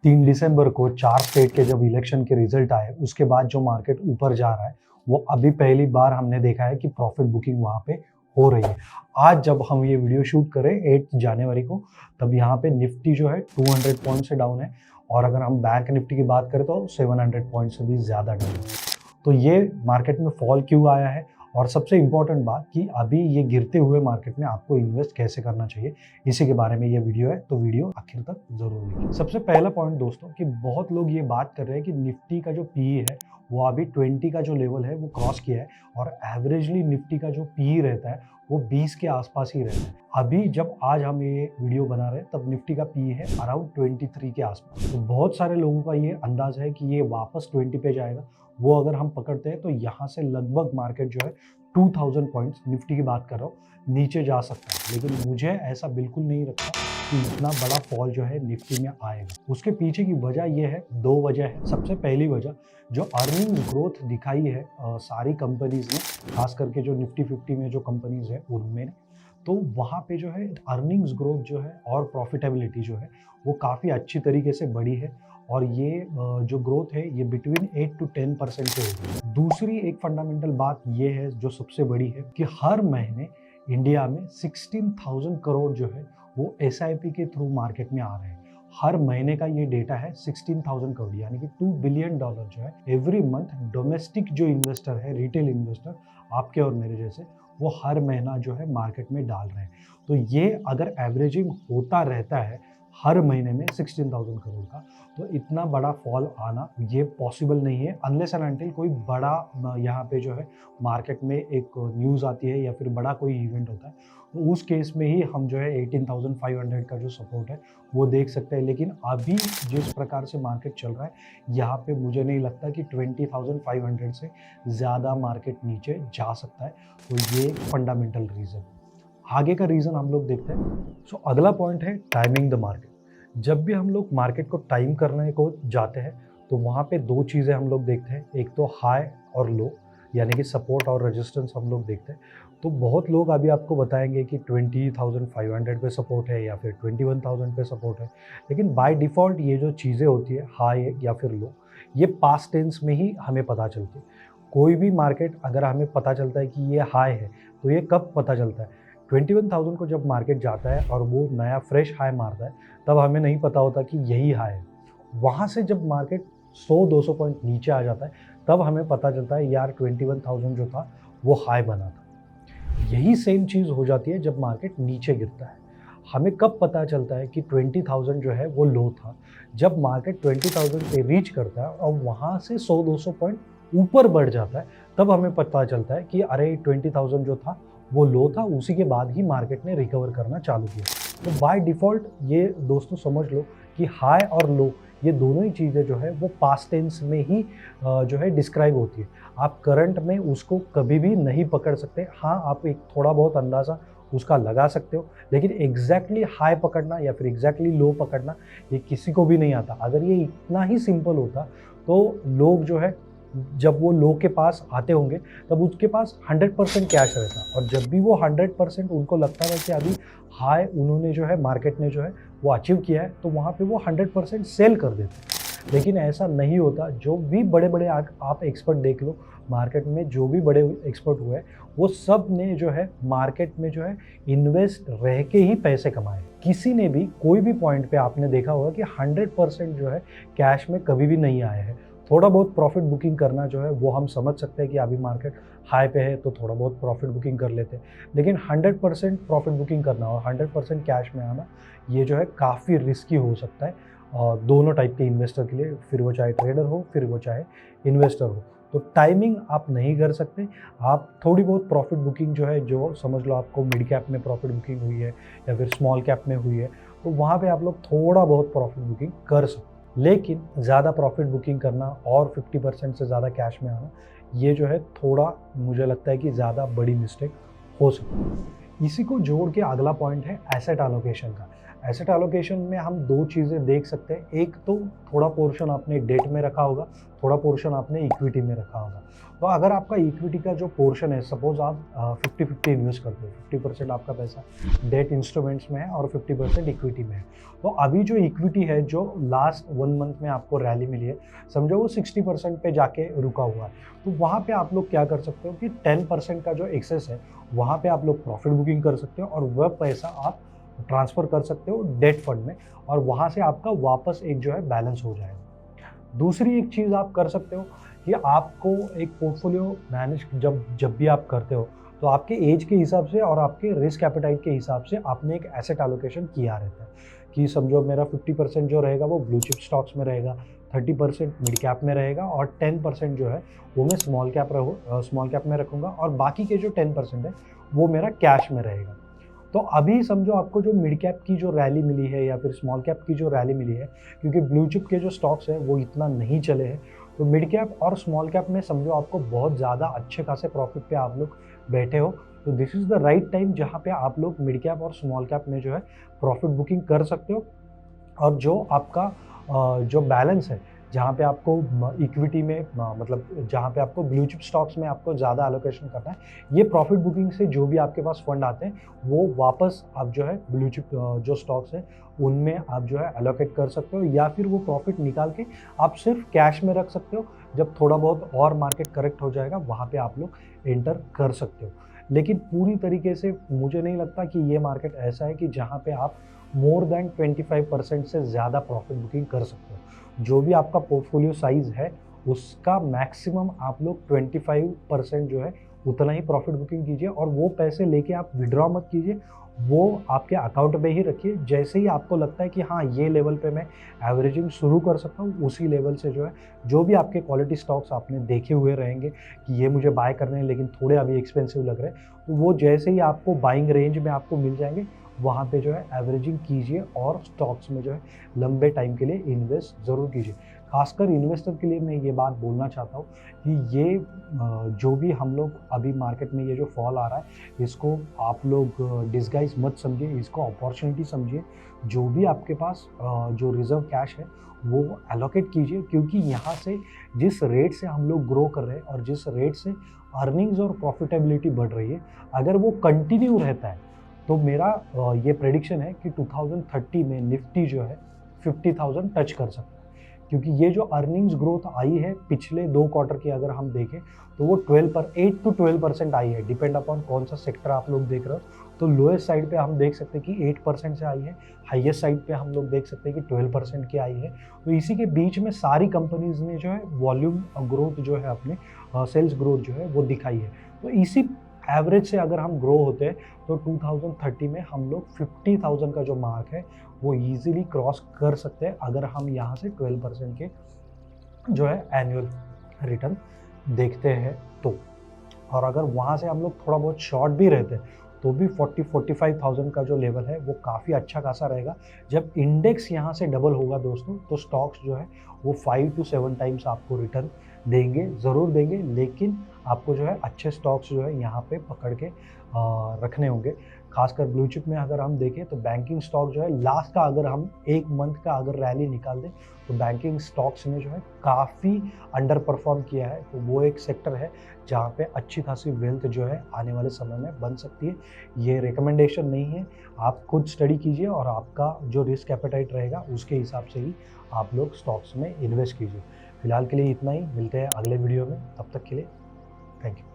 3 दिसंबर को 4 स्टेट के जब इलेक्शन के रिजल्ट आए, उसके बाद जो मार्केट ऊपर जा रहा है, वो अभी पहली बार हमने देखा है कि प्रॉफिट बुकिंग वहाँ पे हो रही है। आज जब हम ये वीडियो शूट करें 8 जनवरी को, तब यहाँ पे निफ्टी जो है 200 पॉइंट से डाउन है, और अगर हम बैंक निफ्टी की बात करें तो 700 पॉइंट से भी ज़्यादा डाउन है। तो ये मार्केट में फॉल क्यों आया है, और सबसे इम्पोर्टेंट बात कि अभी ये गिरते हुए मार्केट में आपको इन्वेस्ट कैसे करना चाहिए, इसी के बारे में ये वीडियो है, तो वीडियो आखिर तक जरूर देखिए। सबसे पहला पॉइंट दोस्तों कि बहुत लोग ये बात कर रहे हैं कि निफ्टी का जो पीई है वो अभी 20 का जो लेवल है वो क्रॉस किया है, और एवरेजली निफ्टी का जो पीई रहता है वो 20 के आसपास ही रहता है। अभी जब आज हम ये वीडियो बना रहे हैं तब निफ्टी का पीई है अराउंड 23 के आसपास। तो बहुत सारे लोगों का ये अंदाज है कि ये वापस 20 पे जाएगा। वो अगर हम पकड़ते हैं तो यहाँ से लगभग मार्केट जो है 2000 पॉइंट्स, निफ्टी की बात कर रहा हूँ, नीचे जा सकता है। लेकिन मुझे ऐसा बिल्कुल नहीं लगता कि इतना बड़ा फॉल जो है निफ्टी में आएगा। उसके पीछे की वजह यह है, दो वजह है। सबसे पहली वजह जो अर्निंग्स ग्रोथ दिखाई है सारी कंपनीज ने, खास करके जो निफ्टी 50 में जो कंपनीज है उनमें, तो वहाँ पे जो है अर्निंग्स ग्रोथ जो है और प्रॉफिटेबिलिटी जो है वो काफ़ी अच्छी तरीके से बढ़ी है, और ये जो ग्रोथ है ये बिटवीन 8 to 10% पे होगी। दूसरी एक फंडामेंटल बात ये है जो सबसे बड़ी है कि हर महीने इंडिया में 16,000 करोड़ जो है वो SIP के थ्रू मार्केट में आ रहे हैं। हर महीने का ये डेटा है 16,000 करोड़, यानी कि $2 बिलियन जो है एवरी मंथ डोमेस्टिक जो इन्वेस्टर है, रिटेल इन्वेस्टर आपके और मेरे जैसे, वो हर महीना जो है मार्केट में डाल रहे हैं। तो ये अगर एवरेजिंग होता रहता है हर महीने में 16,000 करोड़ का, तो इतना बड़ा फॉल आना ये पॉसिबल नहीं है, अनलेस एंड अनटिल कोई बड़ा यहाँ पे जो है मार्केट में एक न्यूज़ आती है या फिर बड़ा कोई इवेंट होता है, तो उस केस में ही हम जो है 18,500 का जो सपोर्ट है वो देख सकते हैं। लेकिन अभी जिस प्रकार से मार्केट चल रहा है, यहाँ पे मुझे नहीं लगता कि 20,500 से ज़्यादा मार्केट नीचे जा सकता है। तो ये फंडामेंटल रीज़न। आगे का रीज़न हम लोग देखते हैं। सो अगला पॉइंट है टाइमिंग द मार्केट। जब भी हम लोग मार्केट को टाइम करने को जाते हैं तो वहाँ पे दो चीज़ें हम लोग देखते हैं, एक तो हाई और लो, यानी कि सपोर्ट और रेजिस्टेंस हम लोग देखते हैं। तो बहुत लोग अभी आपको बताएंगे कि 20,500 पे सपोर्ट है या फिर 21,000 पे सपोर्ट है, लेकिन बाय डिफ़ॉल्ट ये जो चीज़ें होती है हाई या फिर लो, ये पास्ट टेंस में ही हमें पता चलती है। कोई भी मार्केट अगर हमें पता चलता है कि ये हाई है, तो ये कब पता चलता है? 21,000 को जब मार्केट जाता है और वो नया फ्रेश हाई मारता है, तब हमें नहीं पता होता कि यही हाई है। वहाँ से जब मार्केट 100-200 पॉइंट नीचे आ जाता है, तब हमें पता चलता है यार 21,000 जो था वो हाई बना था। यही सेम चीज़ हो जाती है जब मार्केट नीचे गिरता है। हमें कब पता चलता है कि 20,000 जो है वो लो था? जब मार्केट 20,000 पे रीच करता है और वहाँ से 100-200 पॉइंट ऊपर बढ़ जाता है, तब हमें पता चलता है कि अरे 20,000 जो था वो लो था, उसी के बाद ही मार्केट ने रिकवर करना चालू किया। तो बाय डिफ़ॉल्ट ये दोस्तों समझ लो कि हाई और लो ये दोनों ही चीज़ें जो है वो पास्ट टेंस में ही जो है डिस्क्राइब होती है। आप करंट में उसको कभी भी नहीं पकड़ सकते। हाँ, आप एक थोड़ा बहुत अंदाज़ा उसका लगा सकते हो, लेकिन एग्जैक्टली हाई पकड़ना या फिर एग्जैक्टली लो पकड़ना ये किसी को भी नहीं आता। अगर ये इतना ही सिंपल होता तो लोग जो है जब वो लो के पास आते होंगे तब उसके पास 100% कैश रहता, और जब भी वो 100% उनको लगता था कि अभी हाई उन्होंने जो है मार्केट ने जो है वो अचीव किया है, तो वहाँ पे वो 100% सेल कर देते। लेकिन ऐसा नहीं होता। जो भी बड़े-बड़े आप एक्सपर्ट देख लो, मार्केट में जो भी बड़े एक्सपर्ट हुए, वो सब ने जो है मार्केट में जो है इन्वेस्ट रह के ही पैसे कमाए। किसी ने भी कोई भी पॉइंट पे आपने देखा होगा कि 100% जो है कैश में कभी भी नहीं आए हैं। थोड़ा बहुत प्रॉफिट बुकिंग करना जो है वो हम समझ सकते हैं कि अभी मार्केट हाई पे है तो थोड़ा बहुत प्रॉफिट बुकिंग कर लेते हैं, लेकिन 100% प्रॉफिट बुकिंग करना और 100% कैश में आना ये जो है काफ़ी रिस्की हो सकता है दोनों टाइप के इन्वेस्टर के लिए, फिर वो चाहे ट्रेडर हो फिर वो चाहे इन्वेस्टर हो। तो टाइमिंग आप नहीं कर सकते। आप थोड़ी बहुत प्रॉफिट बुकिंग जो है, जो समझ लो आपको मिड कैप में प्रॉफिट बुकिंग हुई है या फिर स्मॉल कैप में हुई है, तो वहाँ पे आप लोग थोड़ा बहुत प्रॉफिट बुकिंग कर सकते। लेकिन ज़्यादा प्रॉफिट बुकिंग करना और 50% से ज़्यादा कैश में आना, ये जो है थोड़ा मुझे लगता है कि ज़्यादा बड़ी मिस्टेक हो सकती है। इसी को जोड़ के अगला पॉइंट है एसेट एलोकेशन का। एसेट एलोकेशन में हम दो चीज़ें देख सकते हैं, एक तो थोड़ा पोर्शन आपने डेट में रखा होगा, थोड़ा पोर्शन आपने इक्विटी में रखा होगा। तो अगर आपका इक्विटी का जो पोर्शन है, सपोज आप 50-50 इन्वेस्ट करते हो, 50% आपका पैसा डेट इंस्ट्रूमेंट्स में है और 50% इक्विटी में है। तो अभी जो इक्विटी है, जो लास्ट 1 मंथ में आपको रैली मिली है, समझो वो 60% पे जाके रुका हुआ है, तो वहाँ पे आप लोग क्या कर सकते हो कि 10% का जो एक्सेस है, वहाँ पे आप लोग प्रॉफिट बुकिंग कर सकते हो और वह पैसा आप ट्रांसफ़र कर सकते हो डेट फंड में, और वहाँ से आपका वापस एक जो है बैलेंस हो जाएगा। दूसरी एक चीज़ आप कर सकते हो कि आपको एक पोर्टफोलियो मैनेज जब भी आप करते हो, तो आपके एज के हिसाब से और आपके रिस्क एपेटाइट के हिसाब से आपने एक एसेट एलोकेशन किया रहता है कि समझो मेरा 50% जो रहेगा वो ब्लू चिप स्टॉक्स में रहेगा, 30% मिड कैप में रहेगा और 10% जो है वो मैं स्मॉल कैप में रखूँगा, और बाकी के जो 10% है वो मेरा कैश में रहेगा। तो अभी समझो आपको जो मिड कैप की जो रैली मिली है या फिर स्मॉल कैप की जो रैली मिली है, क्योंकि ब्लू चिप के जो स्टॉक्स हैं वो इतना नहीं चले हैं, तो मिड कैप और स्मॉल कैप में समझो आपको बहुत ज़्यादा अच्छे खासे प्रॉफिट पे आप लोग बैठे हो, तो this is the right time जहाँ पे आप लोग मिड कैप और स्मॉल कैप में जो है प्रॉफिट बुकिंग कर सकते हो। और जो आपका जो बैलेंस है, जहाँ पे आपको इक्विटी में मतलब जहाँ पे आपको ब्लू चिप स्टॉक्स में आपको ज़्यादा एलोकेशन करना है, ये प्रॉफिट बुकिंग से जो भी आपके पास फंड आते हैं, वो वापस आप जो है ब्लू चिप जो स्टॉक्स हैं उनमें आप जो है एलोकेट कर सकते हो, या फिर वो प्रॉफिट निकाल के आप सिर्फ कैश में रख सकते हो। जब थोड़ा बहुत और मार्केट करेक्ट हो जाएगा, वहाँ पे आप लोग एंटर कर सकते हो। लेकिन पूरी तरीके से मुझे नहीं लगता कि ये मार्केट ऐसा है कि जहाँ पे आप मोर देन 25% से ज़्यादा प्रॉफिट बुकिंग कर सकते हो। जो भी आपका पोर्टफोलियो साइज़ है, उसका मैक्सिमम आप लोग 25% जो है उतना ही प्रॉफिट बुकिंग कीजिए, और वो पैसे लेके आप विड्रॉ मत कीजिए, वो आपके अकाउंट में ही रखिए। जैसे ही आपको लगता है कि हाँ, ये लेवल पे मैं एवरेजिंग शुरू कर सकता हूँ, उसी लेवल से जो है जो भी आपके क्वालिटी स्टॉक्स आपने देखे हुए रहेंगे कि ये मुझे बाय करने हैं लेकिन थोड़े अभी एक्सपेंसिव लग रहे हैं, तो वो जैसे ही आपको बाइंग रेंज में आपको मिल जाएंगे, वहाँ पे जो है एवरेजिंग कीजिए और स्टॉक्स में जो है लंबे टाइम के लिए इन्वेस्ट ज़रूर कीजिए। खासकर इन्वेस्टर के लिए मैं ये बात बोलना चाहता हूँ कि ये जो भी हम लोग अभी मार्केट में ये जो फॉल आ रहा है, इसको आप लोग डिसगाइज मत समझिए, इसको अपॉर्चुनिटी समझिए। जो भी आपके पास जो रिजर्व कैश है वो एलोकेट कीजिए, क्योंकि यहाँ से जिस रेट से हम लोग ग्रो कर रहे हैं और जिस रेट से अर्निंग्स और प्रॉफिटेबिलिटी बढ़ रही है, अगर वो कंटिन्यू रहता है, तो मेरा ये प्रेडिक्शन है कि 2030 में निफ्टी जो है 50,000 टच कर सकता है। क्योंकि ये जो अर्निंग्स ग्रोथ आई है पिछले 2 क्वार्टर की अगर हम देखें, तो वो 8 टू 12% आई है, डिपेंड अपॉन कौन सा सेक्टर आप लोग देख रहे हो। तो लोएस्ट साइड पे हम देख सकते हैं कि 8% से आई है, हाईएस्ट साइड पे हम लोग देख सकते हैं कि 12% की आई है। तो इसी के बीच में सारी कंपनीज़ ने जो है वॉल्यूम ग्रोथ जो है अपने सेल्स ग्रोथ जो है वो दिखाई है। तो इसी एवरेज से अगर हम ग्रो होते हैं, तो 2030 में हम लोग 50,000 का जो मार्क है वो ईजिली क्रॉस कर सकते हैं, अगर हम यहाँ से 12% के जो है एनुअल रिटर्न देखते हैं तो। और अगर वहाँ से हम लोग थोड़ा बहुत शॉर्ट भी रहते हैं, तो भी 40-45,000 का जो लेवल है वो काफ़ी अच्छा खासा रहेगा। जब इंडेक्स यहाँ से डबल होगा दोस्तों, तो स्टॉक्स जो है वो 5 to 7 टाइम्स आपको रिटर्न देंगे, ज़रूर देंगे, लेकिन आपको जो है अच्छे स्टॉक्स जो है यहाँ पे पकड़ के रखने होंगे। खासकर ब्लू चिप में अगर हम देखें, तो बैंकिंग स्टॉक जो है लास्ट का अगर हम 1 मंथ का अगर रैली निकाल दें, तो बैंकिंग स्टॉक्स ने जो है काफ़ी अंडर परफॉर्म किया है। तो वो एक सेक्टर है जहाँ पे अच्छी खासी वेल्थ जो है आने वाले समय में बन सकती है। ये रिकमेंडेशन नहीं है, आप खुद स्टडी कीजिए और आपका जो रिस्क एपेटाइट रहेगा उसके हिसाब से ही आप लोग स्टॉक्स में इन्वेस्ट कीजिए। फिलहाल के लिए इतना ही, मिलते हैं अगले वीडियो में, तब तक के लिए थैंक यू।